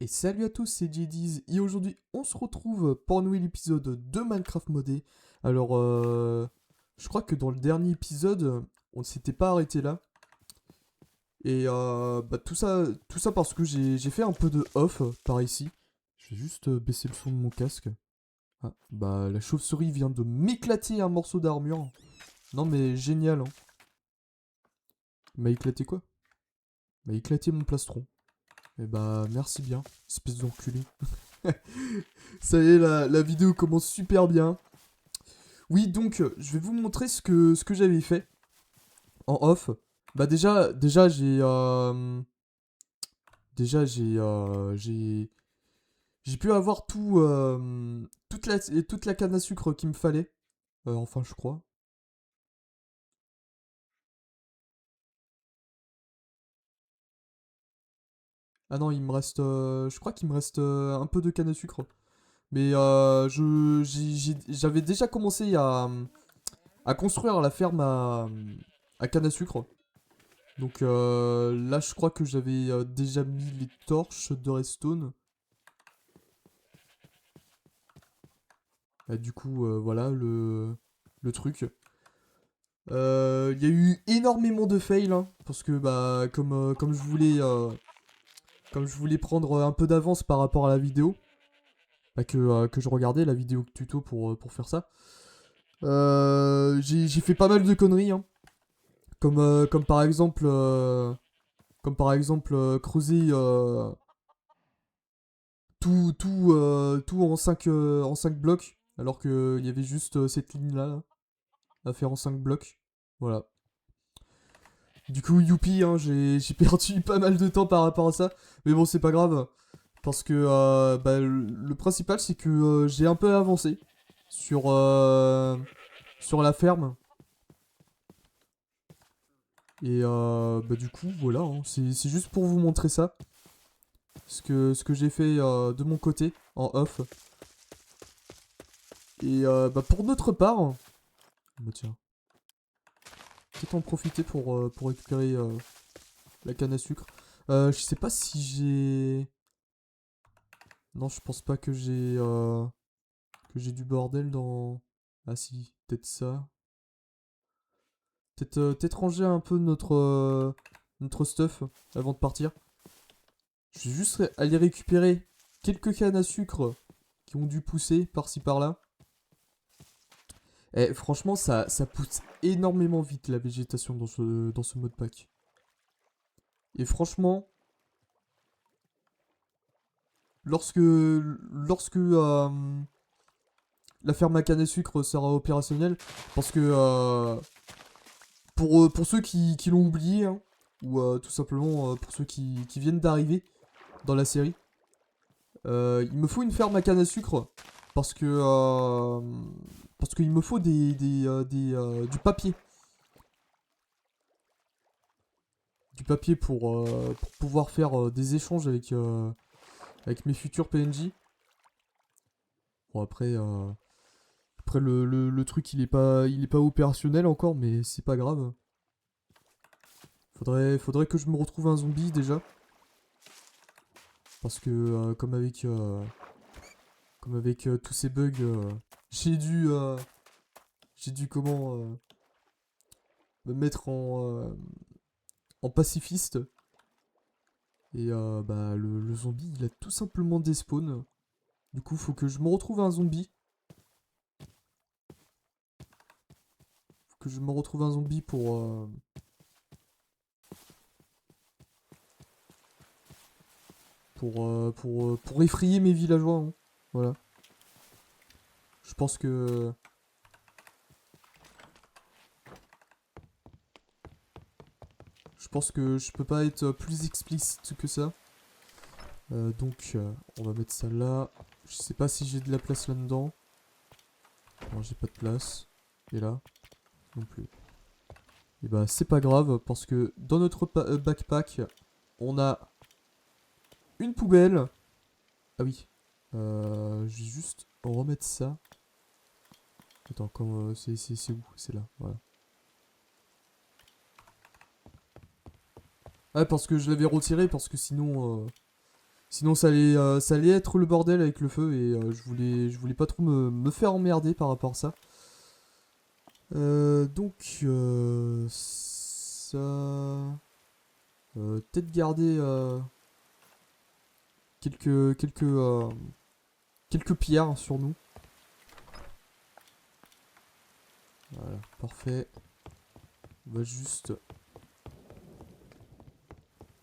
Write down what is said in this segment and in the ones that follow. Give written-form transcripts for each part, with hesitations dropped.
Et salut à tous, c'est JD's et aujourd'hui on se retrouve pour un nouvel épisode de Minecraft modé. Alors, je crois que dans le dernier épisode, on ne s'était pas arrêté là. Et tout ça parce que j'ai fait un peu de off par ici. Je vais juste baisser le son de mon casque. Ah, bah la chauve-souris vient de m'éclater un morceau d'armure. Non mais génial, hein. Il m'a éclaté quoi? Il m'a éclaté mon plastron. Et bah merci bien, espèce d'enculé. Ça y est, la vidéo commence super bien. Oui, donc, je vais vous montrer ce que j'avais fait en off. Bah déjà j'ai pu avoir toute la canne à sucre qu'il me fallait. Enfin, je crois. Ah non, je crois qu'il me reste un peu de canne à sucre. Mais j'avais déjà commencé à construire la ferme à canne à sucre. Donc là, je crois que j'avais déjà mis les torches de redstone. Du coup, voilà le truc. Il y a eu énormément de fails, hein, parce que bah, comme je voulais prendre un peu d'avance par rapport à la vidéo, bah, que je regardais la vidéo tuto pour faire ça. J'ai fait pas mal de conneries, hein, comme par exemple, creuser tout en 5 blocs, alors qu'il y avait juste cette ligne-là là, à faire en 5 blocs. Voilà. Du coup, youpi, hein, j'ai perdu pas mal de temps par rapport à ça. Mais bon, c'est pas grave. Parce que bah, le principal, c'est que j'ai un peu avancé sur la ferme. Et bah, du coup, voilà, hein, c'est juste pour vous montrer ça. Ce que j'ai fait de mon côté, en off. Et bah, pour notre part, bah tiens, peut-être en profiter pour récupérer la canne à sucre. Je sais pas si j'ai... Non, je pense pas que j'ai du bordel dans... Ah si, peut-être ça. Peut-être ranger un peu notre stuff avant de partir. Je vais juste aller récupérer quelques cannes à sucre qui ont dû pousser par-ci par-là. Et franchement, ça pousse énormément vite la végétation dans ce mode pack. Et franchement, lorsque la ferme à canne à sucre sera opérationnelle, parce que pour ceux qui l'ont oublié, hein, ou tout simplement pour ceux qui viennent d'arriver dans la série, il me faut une ferme à canne à sucre parce qu'il me faut du papier. Du papier pour pouvoir faire des échanges avec mes futurs PNJ. Bon, après le truc il est pas opérationnel encore, mais c'est pas grave. Faudrait que je me retrouve un zombie déjà. Parce que comme avec tous ces bugs, j'ai dû, euh, j'ai dû me mettre en pacifiste. Et bah le zombie il a tout simplement despawn. Du coup faut que je me retrouve un zombie. Faut que je me retrouve un zombie pour effrayer mes villageois, hein. Voilà. Je pense que je peux pas être plus explicite que ça. Donc on va mettre ça là. Je sais pas si j'ai de la place là-dedans. Non, j'ai pas de place. Et là non plus. Et bah c'est pas grave parce que dans notre backpack, on a une poubelle. Ah oui. Je vais juste remettre ça. Attends, c'est où? C'est là, voilà. Ah, parce que je l'avais retiré parce que sinon Sinon ça allait être le bordel avec le feu et je voulais pas trop me faire emmerder par rapport à ça. Donc ça... peut-être garder quelques pierres sur nous. Voilà, parfait. On va juste...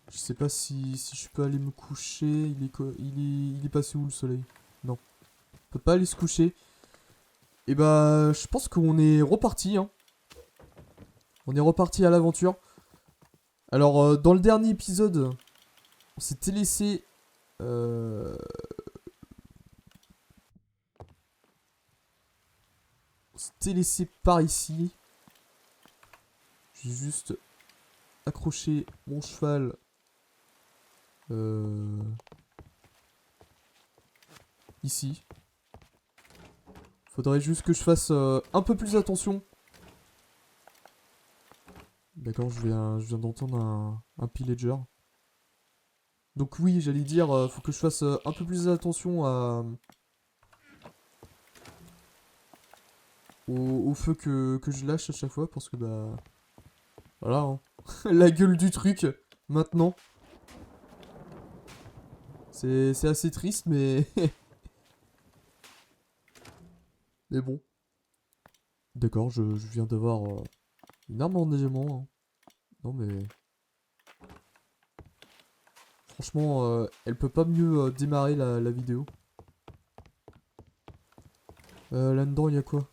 Je sais pas si je peux aller me coucher. Il est passé où le soleil? Non. On peut pas aller se coucher. Et bah, je pense qu'on est reparti. Hein. On est reparti à l'aventure. Alors, dans le dernier épisode, on s'était laissé... on s'était laissé par ici. J'ai juste accroché mon cheval. Ici. Faudrait juste que je fasse un peu plus attention. D'accord, je viens d'entendre un pillager. Donc oui, j'allais dire, faut que je fasse un peu plus attention au feu que je lâche à chaque fois, parce que bah... Voilà, hein. La gueule du truc, maintenant. C'est assez triste, mais... mais bon. D'accord, je viens d'avoir une arme en diamant. Hein. Non mais... Franchement, elle peut pas mieux démarrer la vidéo. Là-dedans, il y a quoi?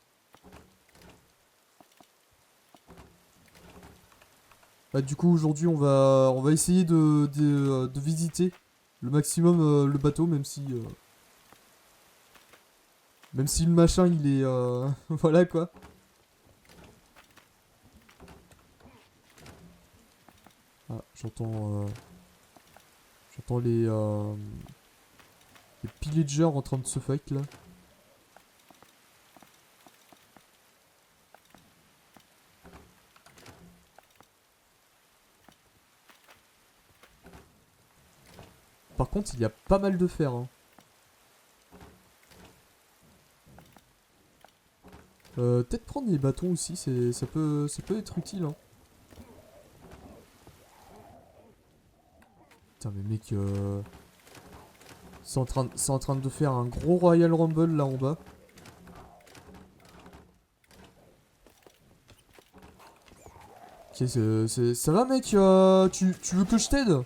Bah, du coup, aujourd'hui, on va essayer de visiter le maximum le bateau, même si le machin, il est... voilà, quoi. Ah, j'entends les pillagers en train de se fight, là. Par contre, il y a pas mal de fer, hein. Peut-être prendre des bâtons aussi, ça peut être utile, hein. Putain, mais mec, c'est en train de faire un gros Royal Rumble là en bas. Ok, ça va, mec, tu veux que je t'aide?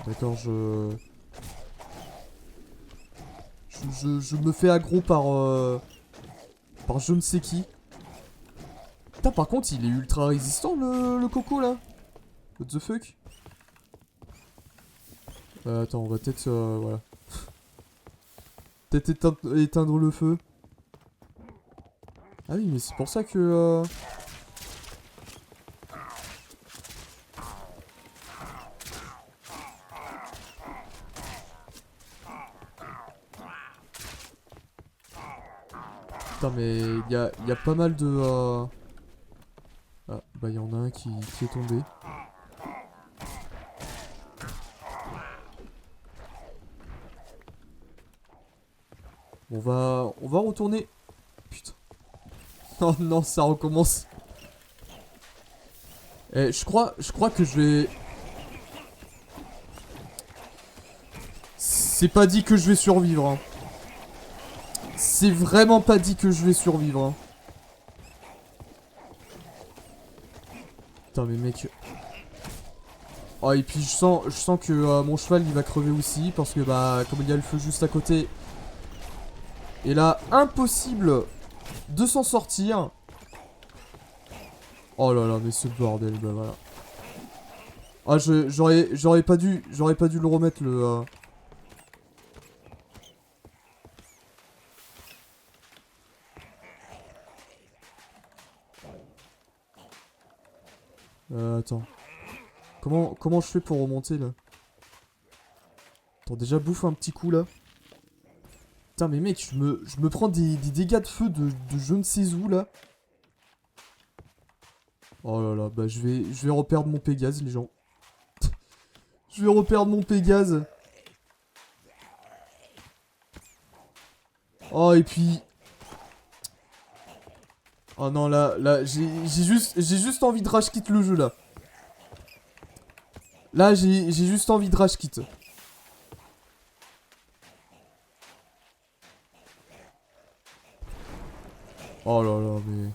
D'accord, je me fais aggro par je ne sais qui. Putain, par contre, il est ultra résistant, le coco, là. What the fuck? Attends, on va peut-être... voilà. Peut-être éteindre le feu. Ah oui, mais c'est pour ça que... Putain, mais il y a pas mal de... Ah, bah il y en a un qui est tombé. On va retourner. Putain. Oh non, ça recommence. Eh, je crois que je vais... C'est pas dit que je vais survivre, hein. C'est vraiment pas dit que je vais survivre, hein. Putain, mais mec... Oh, et puis je sens que mon cheval, il va crever aussi, parce que, bah, comme il y a le feu juste à côté... Et là, impossible de s'en sortir. Oh là là, mais ce bordel, bah voilà. Ah, j'aurais pas dû le remettre, le... Attends. Comment je fais pour remonter, là? Attends, déjà bouffe un petit coup, là. Putain, mais mec, je me prends des dégâts de feu de je ne sais où, là. Oh là là, bah je vais reperdre mon Pégase, les gens. Je vais reperdre mon Pégase. Oh, et puis... Oh non, là, j'ai juste envie de rage quit le jeu, là. Là, j'ai juste envie de rage quit. Oh là là, mais...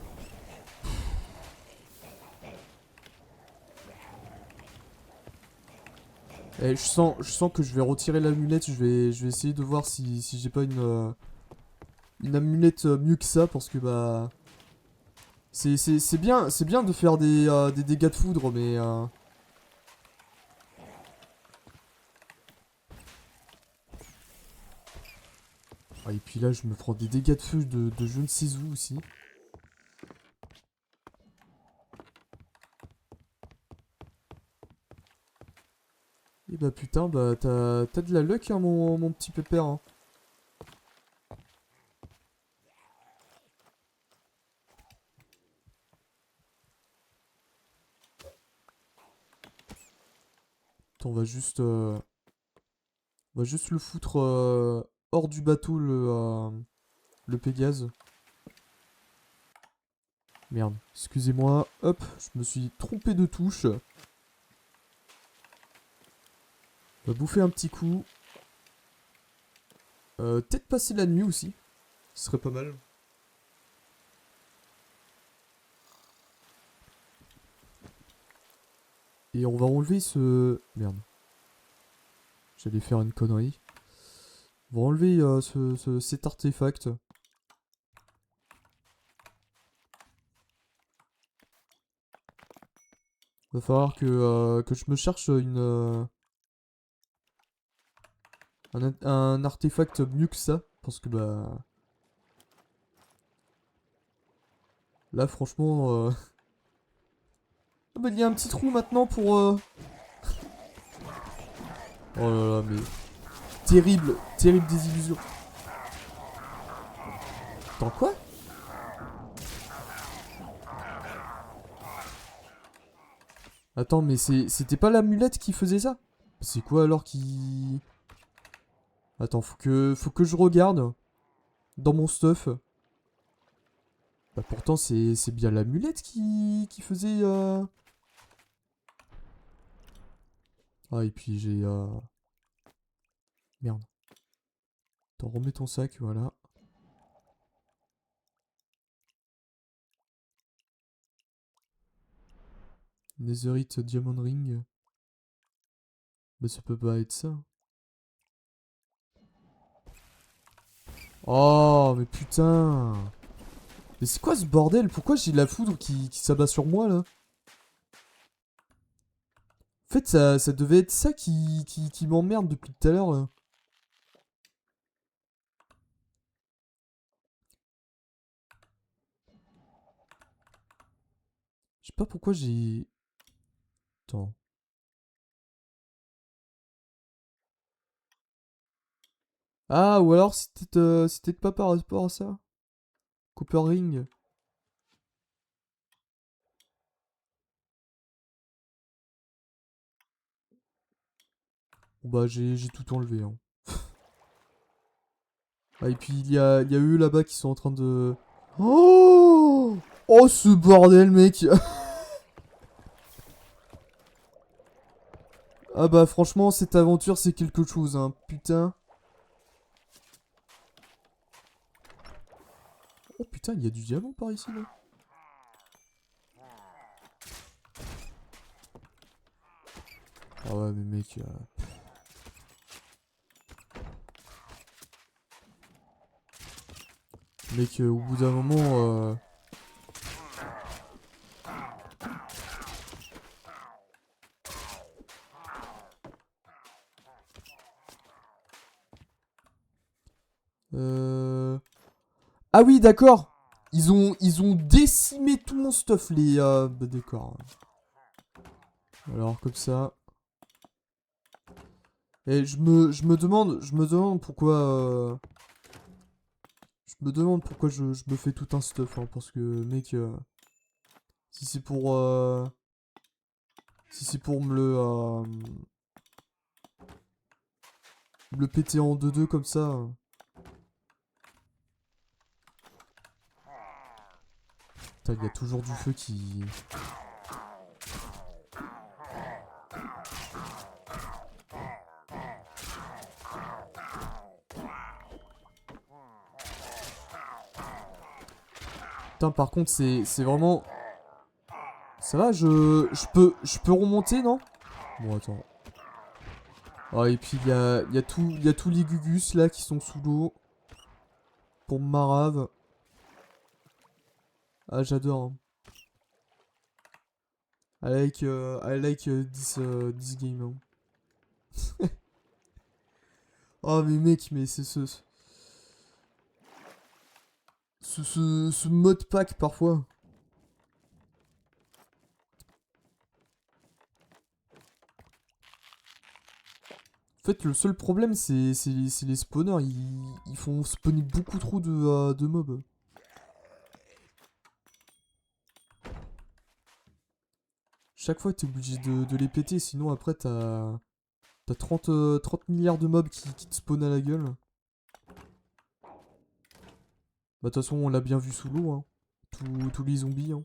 Eh, je sens que je vais retirer l'amulette. Je vais essayer de voir si j'ai pas une amulette mieux que ça. Parce que, bah... c'est bien de faire des dégâts de foudre, mais... Ah, et puis là, je me prends des dégâts de feu de je ne sais où aussi. Et bah putain, bah t'as de la luck, hein, mon petit pépère. Hein. Attends, on va juste le foutre hors du bateau, le Pégase. Merde, excusez-moi. Hop, je me suis trompé de touche. On va bouffer un petit coup. Peut-être passer la nuit aussi. Ce serait pas mal. Et on va enlever ce... Merde. J'allais faire une connerie. On va enlever cet artefact. Va falloir que je me cherche un artefact mieux que ça. Parce que bah... Là franchement... Ah bah il y a un petit trou maintenant pour... Oh là là, mais... Terrible, terrible désillusion. Attends, quoi? Attends, mais c'était pas l'amulette qui faisait ça? C'est quoi alors qui... Attends, faut que je regarde dans mon stuff. Bah pourtant c'est bien l'amulette qui faisait... Ah et puis j'ai... Merde. Attends, remets ton sac, voilà. Netherite Diamond Ring. Bah ça peut pas être ça. Oh mais putain. Mais c'est quoi ce bordel? Pourquoi j'ai la foudre qui s'abat sur moi là? En fait ça devait être ça qui m'emmerde depuis tout à l'heure là. Je sais pas pourquoi j'ai... Attends. Ah ou alors c'était pas par rapport à ça. Copper Ring. Bon bah j'ai tout enlevé hein. Ah et puis il y a eux là-bas qui sont en train de... Oh, oh ce bordel mec. Ah bah franchement cette aventure c'est quelque chose hein. Putain. Oh putain il y a du diamant par ici là. Ah ouais mais mec... Mec au bout d'un moment... Ah oui d'accord. Ils ont décimé tout mon stuff les... Bah d'accord. Alors comme ça... Et je me demande pourquoi... me demande pourquoi je me fais tout un stuff, hein, parce que, mec, si c'est pour... si c'est pour me le péter en 2-2 comme ça... Putain, il y a toujours du feu qui... Putain, par contre, c'est vraiment... Ça va, je peux remonter, non? Bon, attends. Ah, et puis, il y a tous les gugus, là, qui sont sous l'eau. Pour marave. Ah, j'adore. Hein. I like this game. Hein. Oh, mais mec, mais c'est ce mode pack, parfois. En fait, le seul problème, c'est les spawners. Ils font spawner beaucoup trop de mobs. Chaque fois, t'es obligé de les péter, sinon après, t'as 30 milliards de mobs qui te spawnent à la gueule. Bah, de toute façon, on l'a bien vu sous l'eau, hein. Tous les zombies, hein.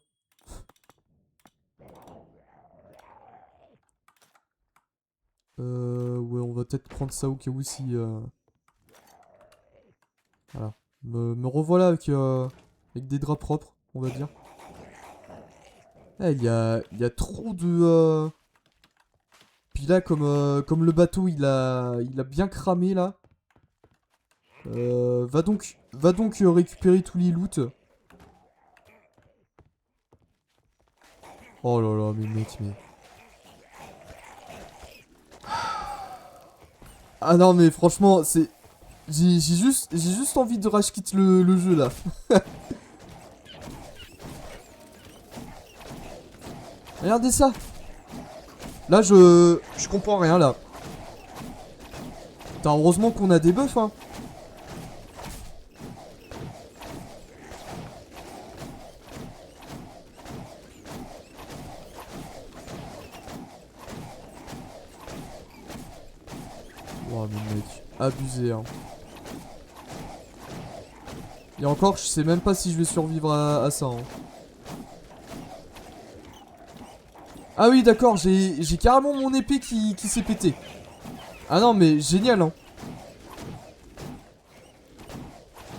Ouais, on va peut-être prendre ça au cas où si... Voilà. Me revoilà avec des draps propres, on va dire. Ah, il y a trop de... Puis là, comme le bateau, il a bien cramé, là. Va donc récupérer tous les loots. Oh là là, mais mec, mais... Ah non, mais franchement, c'est... J'ai juste envie de rage quitte le jeu, là. Regardez ça. Là, je comprends rien, là. Putain, heureusement qu'on a des buffs, hein. Oh, mais mec, abusé, hein. Et encore, je sais même pas si je vais survivre à ça, hein. Ah oui, d'accord, j'ai carrément mon épée qui s'est pété. Ah non, mais génial, hein.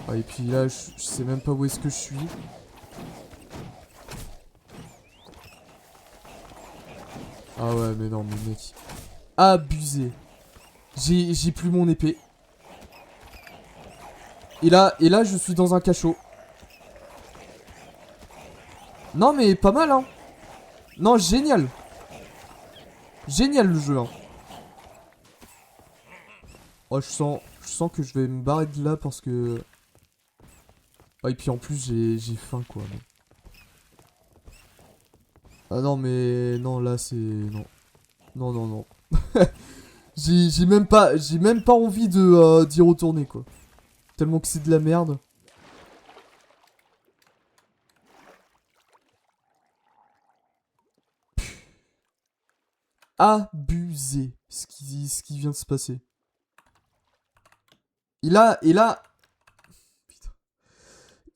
Ah, et puis là, je sais même pas où est-ce que je suis. Ah ouais, mais non, mais mec. Abusé. J'ai plus mon épée. Et là, je suis dans un cachot. Non, mais pas mal, hein. Non, génial. Génial le jeu, hein. Oh, je sens que je vais me barrer de là parce que... Oh, et puis en plus, j'ai faim, quoi. Mais... Ah non, mais... Non, là, c'est... Non. Non, non, non. J'ai même pas envie de d'y retourner, quoi. Tellement que c'est de la merde. Abusé ce qui vient de se passer. Et là... Putain.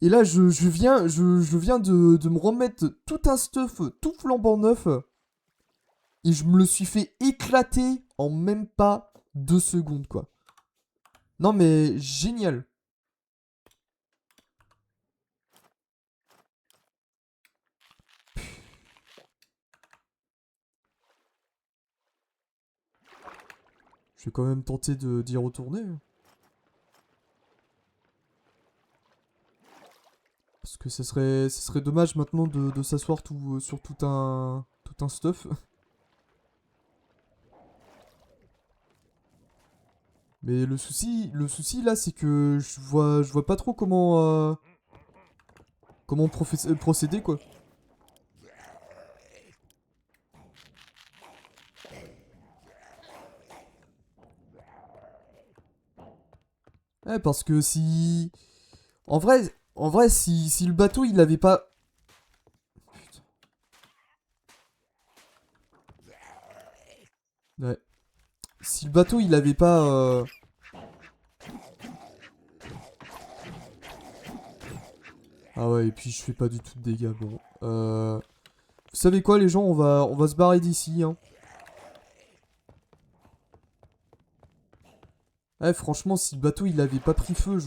Et là, je viens de me remettre tout un stuff, tout flambant neuf. Et je me le suis fait éclater en même pas 2 secondes, quoi. Non, mais génial. Je vais quand même tenter d'y retourner. Parce que ce serait dommage maintenant de s'asseoir sur tout un stuff. Mais le souci là, c'est que je vois pas trop comment procéder, quoi. Ouais, parce que si... En vrai, si le bateau, il avait pas... Putain. Ouais. Si le bateau, il avait pas... Ah ouais, et puis je fais pas du tout de dégâts, bon. Vous savez quoi, les gens, on va se barrer d'ici, hein. Ouais, franchement, si le bateau, il avait pas pris feu,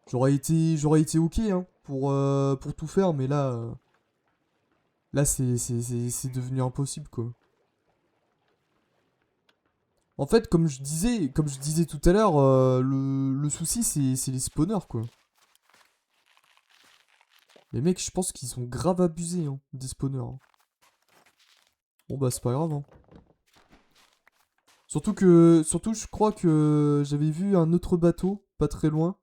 j'aurais été ok, hein, pour tout faire, mais là... là, c'est devenu impossible, quoi. En fait, comme je disais tout à l'heure, le souci, c'est les spawners, quoi. Les mecs, je pense qu'ils sont grave abusés, hein, des spawners, hein. Bon, bah, c'est pas grave, hein. Surtout, je crois que j'avais vu un autre bateau, pas très loin,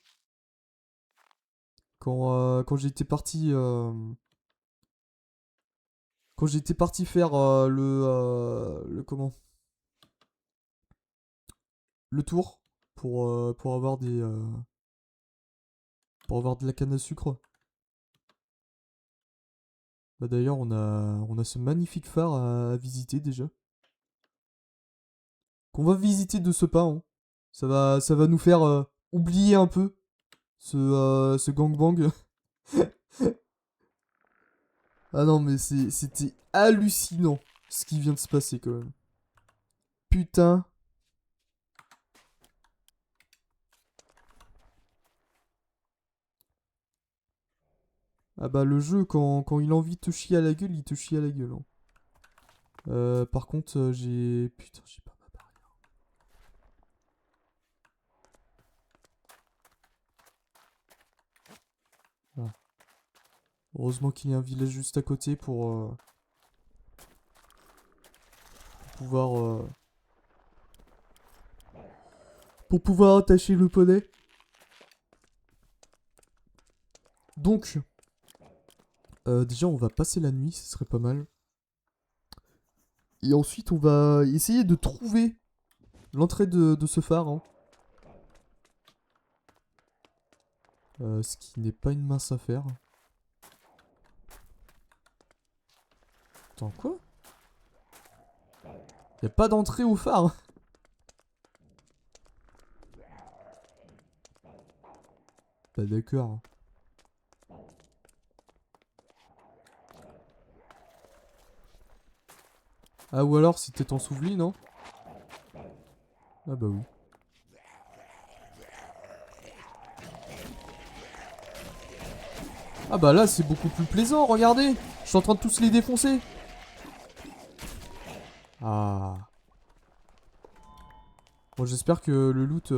quand j'étais parti... quand j'étais parti faire le... Comment? Le tour, pour avoir des... pour avoir de la canne à sucre. Bah d'ailleurs, on a ce magnifique phare à visiter déjà. Qu'on va visiter de ce pas, hein. Ça va nous faire oublier un peu ce gangbang. Ah non, mais c'était hallucinant ce qui vient de se passer quand même. Putain. Ah bah le jeu, quand il a envie de te chier à la gueule, il te chie à la gueule, hein. Par contre, j'ai... Putain, j'ai pas ma barrière. Ah. Heureusement qu'il y a un village juste à côté pouvoir... pour pouvoir attacher le poney. Donc, déjà, on va passer la nuit, ce serait pas mal. Et ensuite, on va essayer de trouver l'entrée de ce phare, hein. Ce qui n'est pas une mince affaire. Attends, quoi? Y a pas d'entrée au phare, hein. Bah d'accord. Ah, ou alors c'était en souveli, non? Ah bah oui. Ah bah là, c'est beaucoup plus plaisant, regardez. Je suis en train de tous les défoncer. Ah. Bon, j'espère que le loot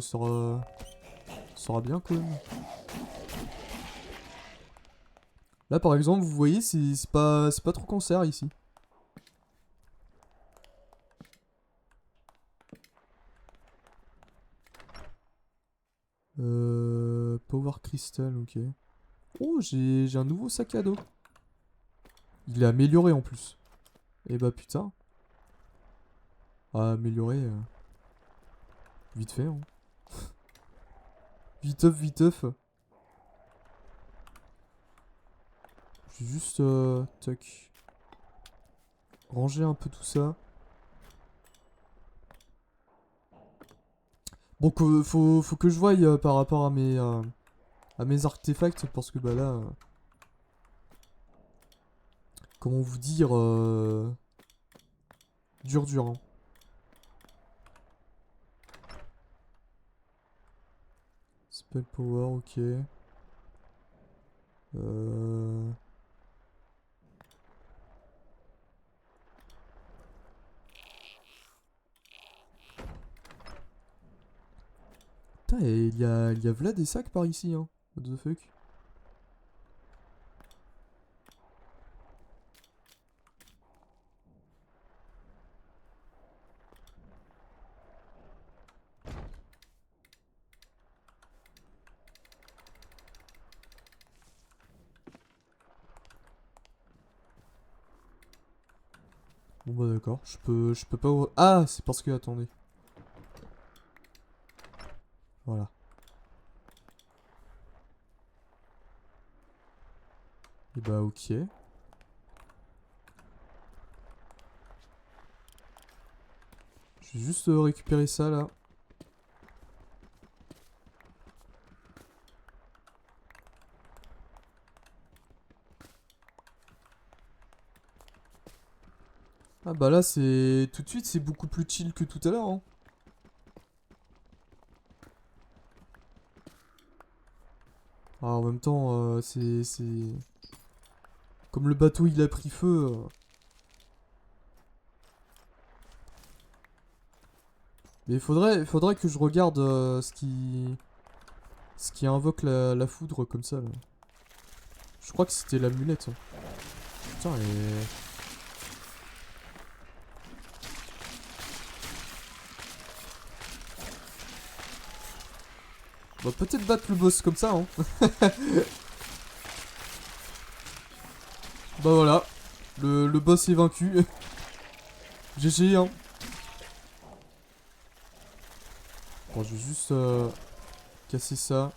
sera bien quand même. Là, par exemple, vous voyez, c'est pas trop cancer ici. Power Crystal, ok. Oh, j'ai un nouveau sac à dos. Il est amélioré en plus. Eh bah putain. Ah, amélioré. Vite fait, hein. Viteuf, viteuf. Je vais juste, tac. Ranger un peu tout ça. Bon, faut que je voie par rapport à mes artefacts, parce que bah là... comment vous dire... dur, dur, hein. Spell power, ok. Euh... Putain, et il y a v'là des sacs par ici, hein. What the fuck? Bon bah d'accord, je peux pas... Ah, c'est parce que... Attendez. Voilà. Et bah ok. Je vais juste récupérer ça là. Ah bah là c'est... Tout de suite c'est beaucoup plus chill que tout à l'heure hein. Ah, en même temps c'est... Comme le bateau il a pris feu... Mais faudrait que je regarde ce qui invoque la foudre comme ça là. Je crois que c'était l'amulette. Hein. Putain et... On va peut-être battre le boss comme ça hein. Bah voilà. Le boss est vaincu. GG hein. Bon je vais juste casser ça.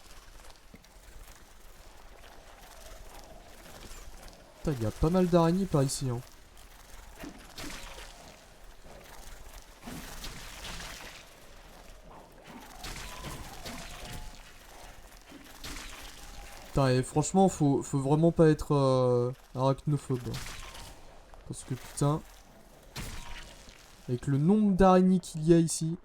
Putain il y a pas mal d'araignées par ici hein. Putain, et franchement, faut vraiment pas être arachnophobe. Parce que putain, avec le nombre d'araignées qu'il y a ici,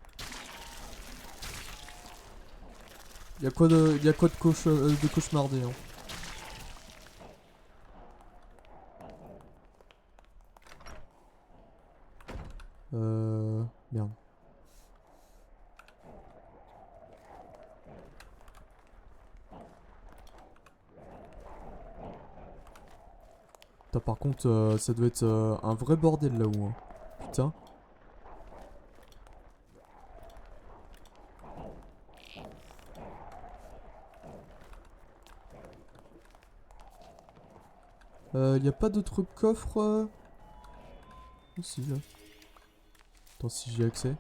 y a quoi de cauchemardé. Hein. Merde. Putain, par contre, ça doit être un vrai bordel là-haut. Hein. Putain. Y a pas d'autres coffres Si, là. Attends, si j'ai accès.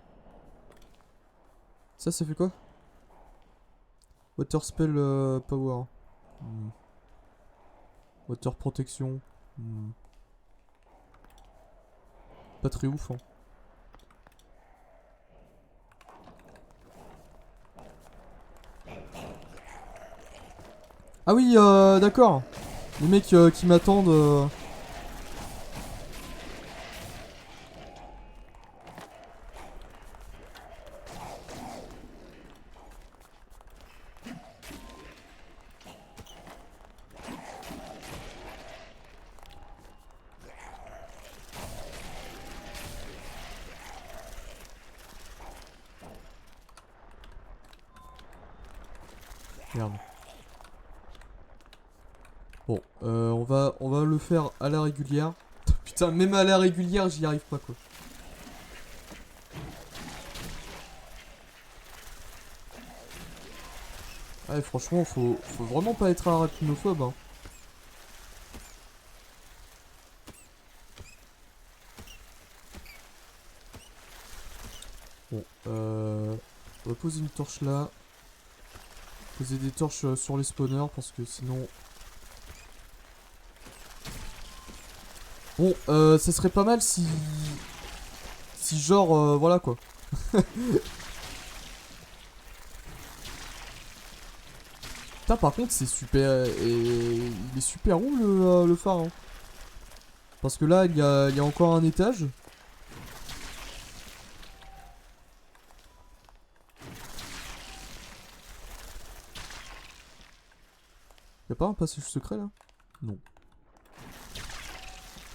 Ça fait quoi? Water spell power. Hmm. Water protection. Hmm. Pas très ouf, hein. Ah oui, d'accord. Les mecs qui m'attendent... Merde. Bon, on va le faire à la régulière. Putain, même à la régulière, j'y arrive pas, quoi. Ouais, franchement, faut vraiment pas être arachnophobe, hein. Bon, on va poser une torche là. Poser des torches sur les spawners, parce que sinon... Bon, ça serait pas mal si... Si genre, voilà, quoi. Putain, par contre, c'est super... Et... Il est super haut, le phare, hein. Parce que là, il y a encore un étage. Y'a pas un passage secret, là? Non.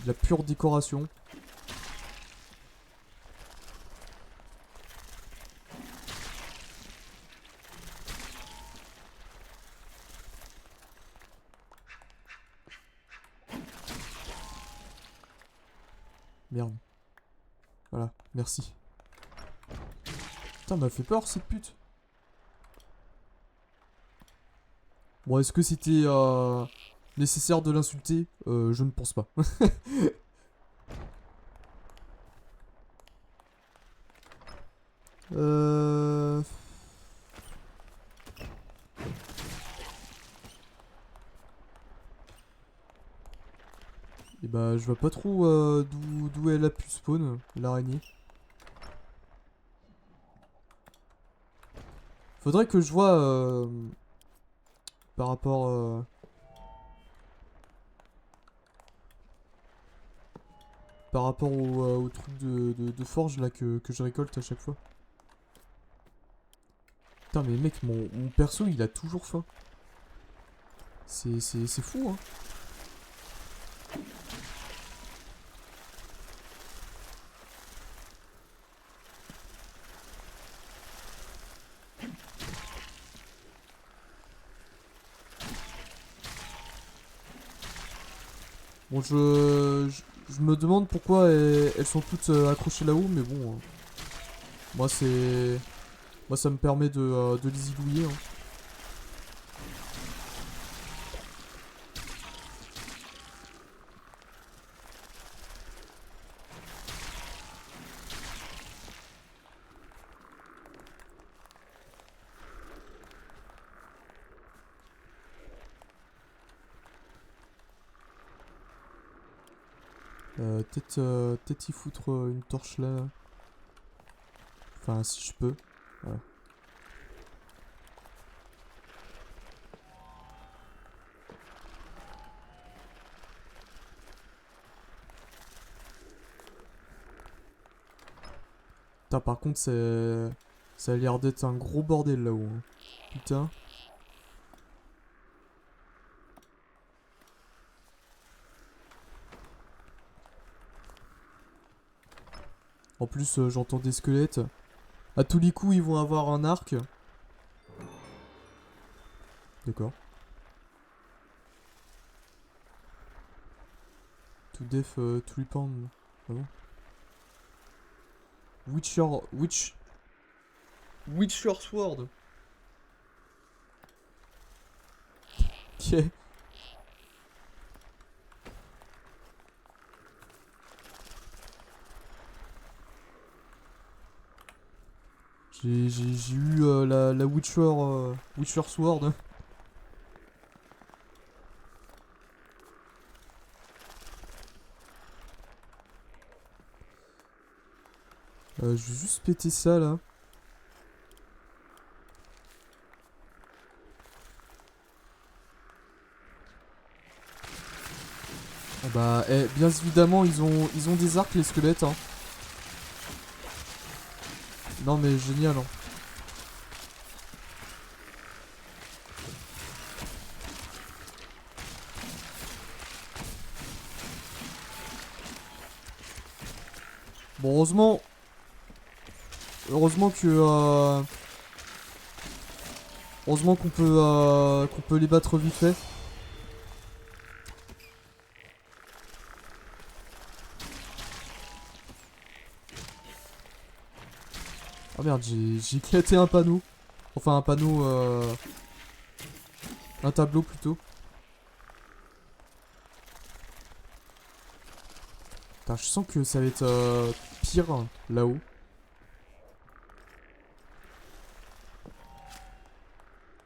De la pure décoration. Merde. Voilà, merci. Putain, m'a fait peur cette pute. Bon, est-ce que c'était nécessaire de l'insulter? Je ne pense pas. euh... Et bah je vois pas trop d'où elle a pu spawn, l'araignée. Faudrait que je vois par rapport au truc de forge là que je récolte à chaque fois. Putain mais mec, mon perso il a toujours faim. C'est fou hein. Bon je me demande pourquoi elles sont toutes accrochées là-haut, mais bon. Moi c'est... Moi ça me permet de les zigouiller hein. Peut-être y foutre une torche là. Enfin si je peux. Voilà. Putain, par contre, ça a l'air d'être un gros bordel là-haut. Hein. Putain. En plus, j'entends des squelettes. À tous les coups, ils vont avoir un arc. D'accord. To death, to rebound. Ah bon? Witcher Sword. Ok. J'ai eu la Witcher Sword. Je vais juste péter ça là. Ah bah, bien évidemment, ils ont des arcs les squelettes. Hein. Non mais génial. Hein. Bon, heureusement que heureusement qu'on peut les battre vite fait. Oh merde, j'ai éclaté un panneau. Enfin un panneau un tableau plutôt. Putain, je sens que ça va être pire là-haut.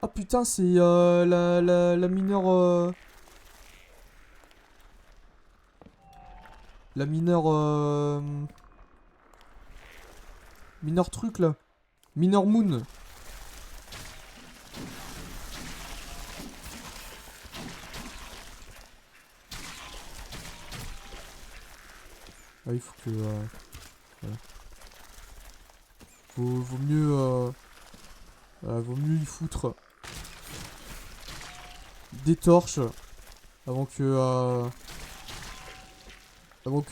Ah putain, c'est la mineure la mineure mineur truc là. Mineur moon. Ah il faut que voilà. Vaut mieux vaut mieux y foutre des torches avant que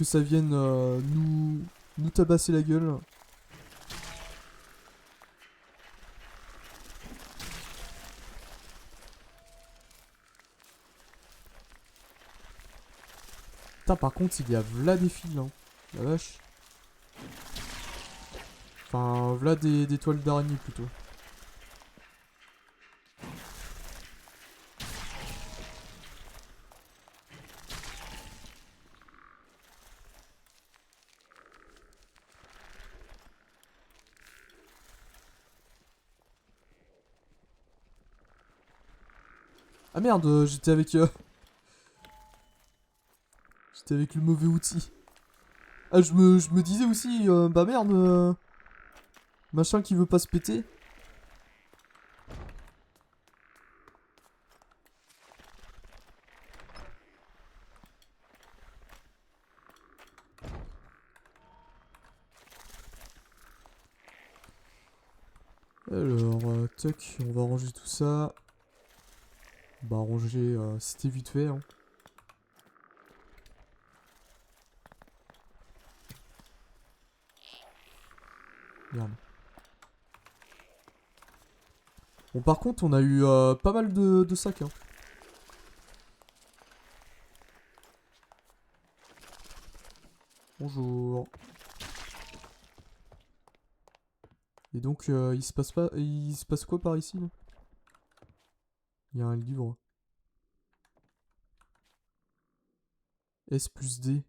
ça vienne nous tabasser la gueule. Putain, par contre, il y a v'là des fils, hein. La vache. Enfin, v'là des toiles d'araignée plutôt. Ah merde, j'étais avec T'es avec le mauvais outil. Ah, je me disais aussi, bah merde, machin qui veut pas se péter. Alors, tac, on va ranger tout ça. Bah, ranger, c'était vite fait, hein. Merde. Bon, par contre, on a eu pas mal de sacs, hein. Bonjour. Et donc, il se passe quoi par ici, là? Il y a un livre. S plus D.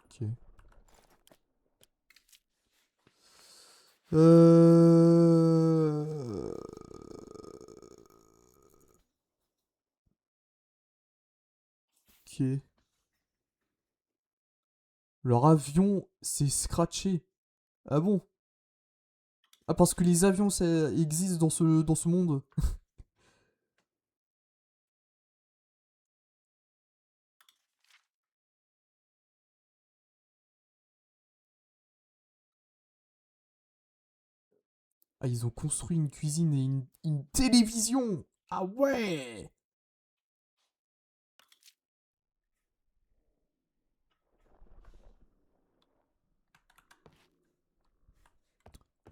Ok. Ok. Leur avion s'est scratché. Ah bon? Ah, parce que les avions, ça existe dans ce monde. Ah, ils ont construit une cuisine et une télévision. Ah ouais.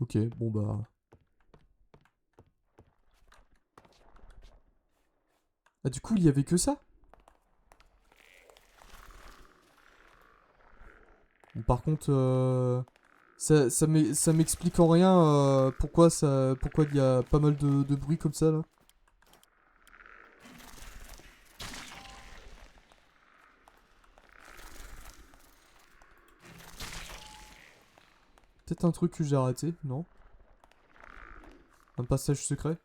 Ok, bon bah... Ah, du coup, il y avait que ça? Bon, par contre, ça m'explique en rien pourquoi il y a pas mal de bruit comme ça, là. Peut-être un truc que j'ai raté, non? Un passage secret?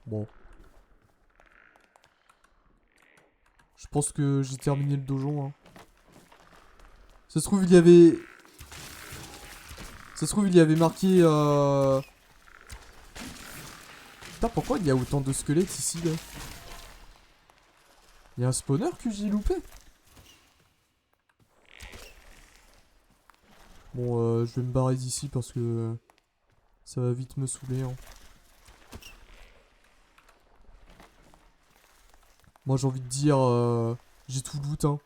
Bon. Je pense que j'ai terminé le donjon, hein. Ça se trouve, il y avait... Ça se trouve, il y avait marqué... Putain, pourquoi il y a autant de squelettes ici, là? Il y a un spawner que j'ai loupé? Bon, je vais me barrer d'ici parce que... ça va vite me saouler, hein. Moi, j'ai envie de dire... j'ai tout loot, hein.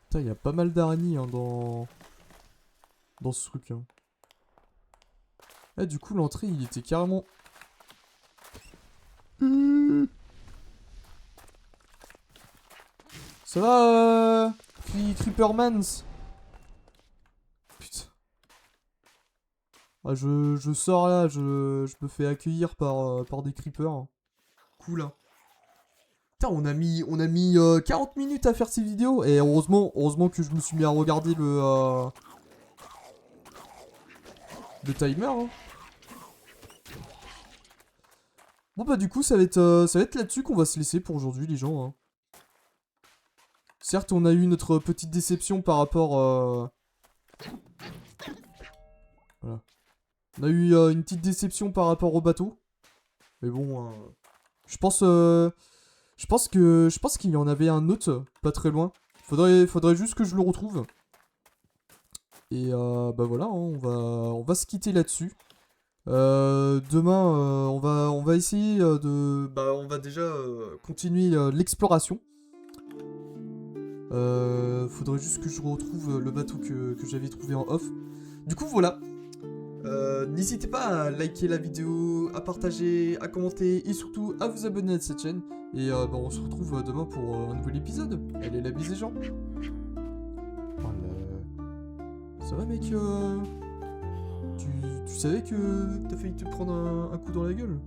Putain, il y a pas mal d'araignées, hein, dans ce truc, hein. Ah, du coup, l'entrée, il était carrément... Ça va, Creepermans? Putain. Ah, je sors là, je me fais accueillir par des creepers. Cool, hein. Putain, on a mis 40 minutes à faire ces vidéos. Et heureusement que je me suis mis à regarder le timer, hein. Bon bah du coup ça va être là-dessus qu'on va se laisser pour aujourd'hui les gens, hein. Certes on a eu notre petite déception par rapport... Voilà. On a eu une petite déception par rapport au bateau. Mais bon, je pense qu'il y en avait un autre pas très loin. Faudrait juste que je le retrouve. Et bah voilà, hein, on va se quitter là-dessus. Demain, on va essayer bah, on va déjà continuer l'exploration. Faudrait juste que je retrouve le bateau que j'avais trouvé en off. Du coup, voilà. N'hésitez pas à liker la vidéo, à partager, à commenter et surtout à vous abonner à cette chaîne. Et bah, on se retrouve demain pour un nouvel épisode. Allez, la bise les gens. Ça va, mec tu savais que t'as failli te prendre un coup dans la gueule?